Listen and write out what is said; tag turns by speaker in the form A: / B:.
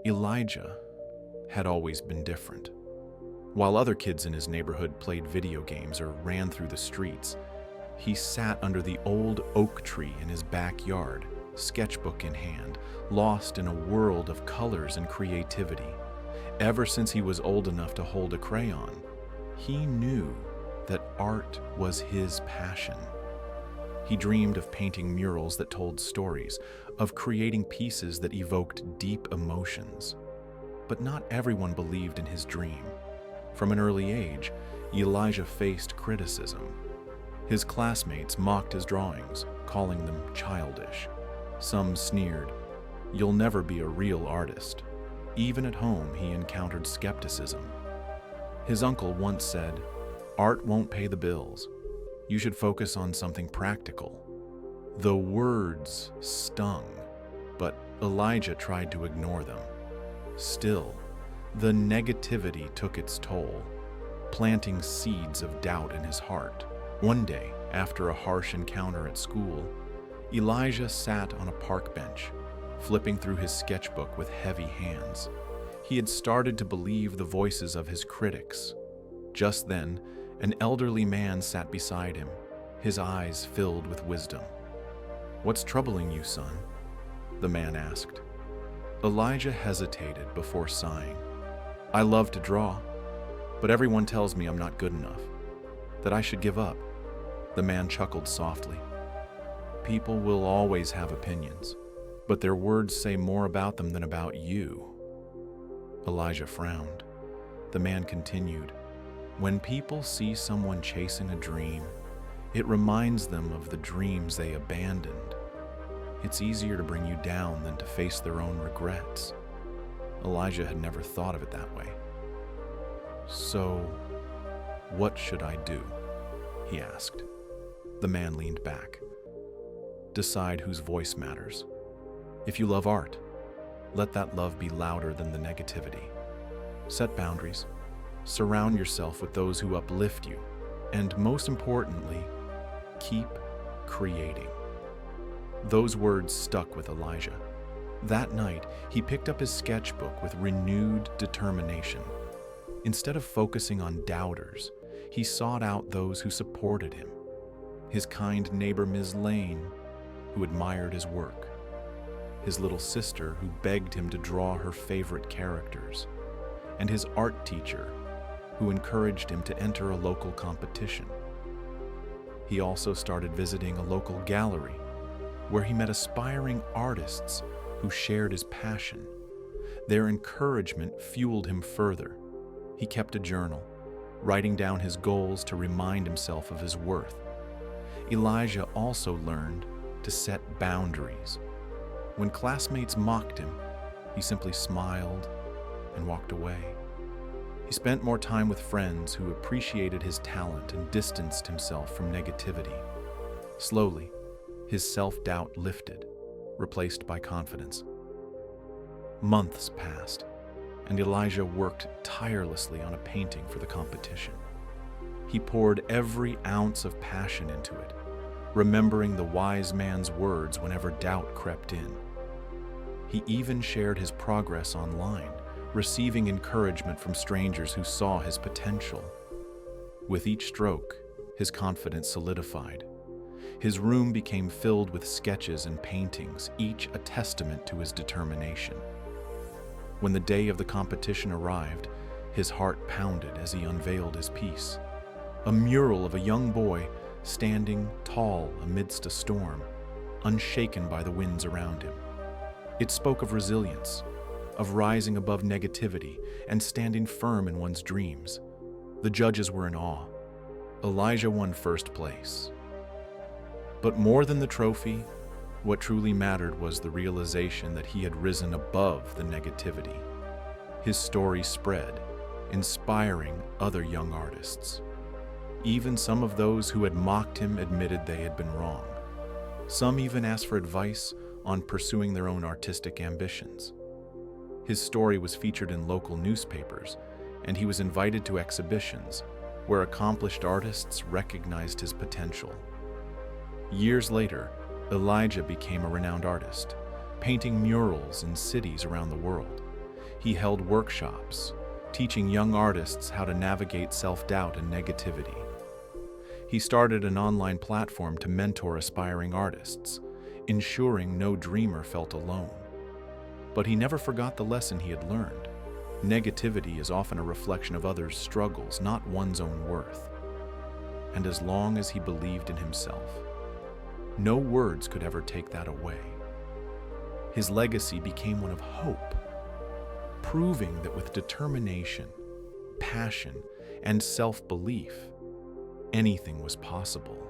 A: Elijah had always been different. While other kids in his neighborhood played video games or ran through the streets, he sat under the old oak tree in his backyard, sketchbook in hand, lost in a world of colors and creativity. Ever since he was old enough to hold a crayon, he knew that art was his passion. He dreamed of painting murals that told stories, of creating pieces that evoked deep emotions. But not everyone believed in his dream. From an early age, Elijah faced criticism. His classmates mocked his drawings, calling them childish. Some sneered, "You'll never be a real artist." Even at home, he encountered skepticism. His uncle once said, "Art won't pay the bills. You should focus on something practical." The words stung, but Elijah tried to ignore them. Still, the negativity took its toll, planting seeds of doubt in his heart. One day, after a harsh encounter at school, Elijah sat on a park bench, flipping through his sketchbook with heavy hands. He had started to believe the voices of his critics. Just then, an elderly man sat beside him, his eyes filled with wisdom. "What's troubling you, son?" the man asked. Elijah hesitated before sighing. "I love to draw, but everyone tells me I'm not good enough, that I should give up." The man chuckled softly. "People will always have opinions, but their words say more about them than about you." Elijah frowned. The man continued, "When people see someone chasing a dream, it reminds them of the dreams they abandoned. It's easier to bring you down than to face their own regrets." Elijah had never thought of it that way. "So, what should I do?" he asked. The man leaned back. "Decide whose voice matters. If you love art, let that love be louder than the negativity. Set boundaries. Surround yourself with those who uplift you. And most importantly, keep creating." Those words stuck with Elijah. That night, he picked up his sketchbook with renewed determination. Instead of focusing on doubters, he sought out those who supported him. His kind neighbor, Ms. Lane, who admired his work. His little sister, who begged him to draw her favorite characters. And his art teacher, who encouraged him to enter a local competition. He also started visiting a local gallery, where he met aspiring artists who shared his passion. Their encouragement fueled him further. He kept a journal, writing down his goals to remind himself of his worth. Elijah also learned to set boundaries. When classmates mocked him, he simply smiled and walked away. He spent more time with friends who appreciated his talent and distanced himself from negativity. Slowly, his self-doubt lifted, replaced by confidence. Months passed, and Elijah worked tirelessly on a painting for the competition. He poured every ounce of passion into it, remembering the wise man's words whenever doubt crept in. He even shared his progress online, receiving encouragement from strangers who saw his potential. With each stroke, his confidence solidified. His room became filled with sketches and paintings, each a testament to his determination. When the day of the competition arrived, his heart pounded as he unveiled his piece. A mural of a young boy standing tall amidst a storm, unshaken by the winds around him. It spoke of resilience, of rising above negativity and standing firm in one's dreams. The judges were in awe. Elijah won first place. But more than the trophy, what truly mattered was the realization that he had risen above the negativity. His story spread, inspiring other young artists. Even some of those who had mocked him admitted they had been wrong. Some even asked for advice on pursuing their own artistic ambitions. His story was featured in local newspapers, and he was invited to exhibitions where accomplished artists recognized his potential. Years later, Elijah became a renowned artist, painting murals in cities around the world. He held workshops, teaching young artists how to navigate self-doubt and negativity. He started an online platform to mentor aspiring artists, ensuring no dreamer felt alone. But he never forgot the lesson he had learned. Negativity is often a reflection of others' struggles, not one's own worth. And as long as he believed in himself, no words could ever take that away. His legacy became one of hope, proving that with determination, passion, and self-belief, anything was possible.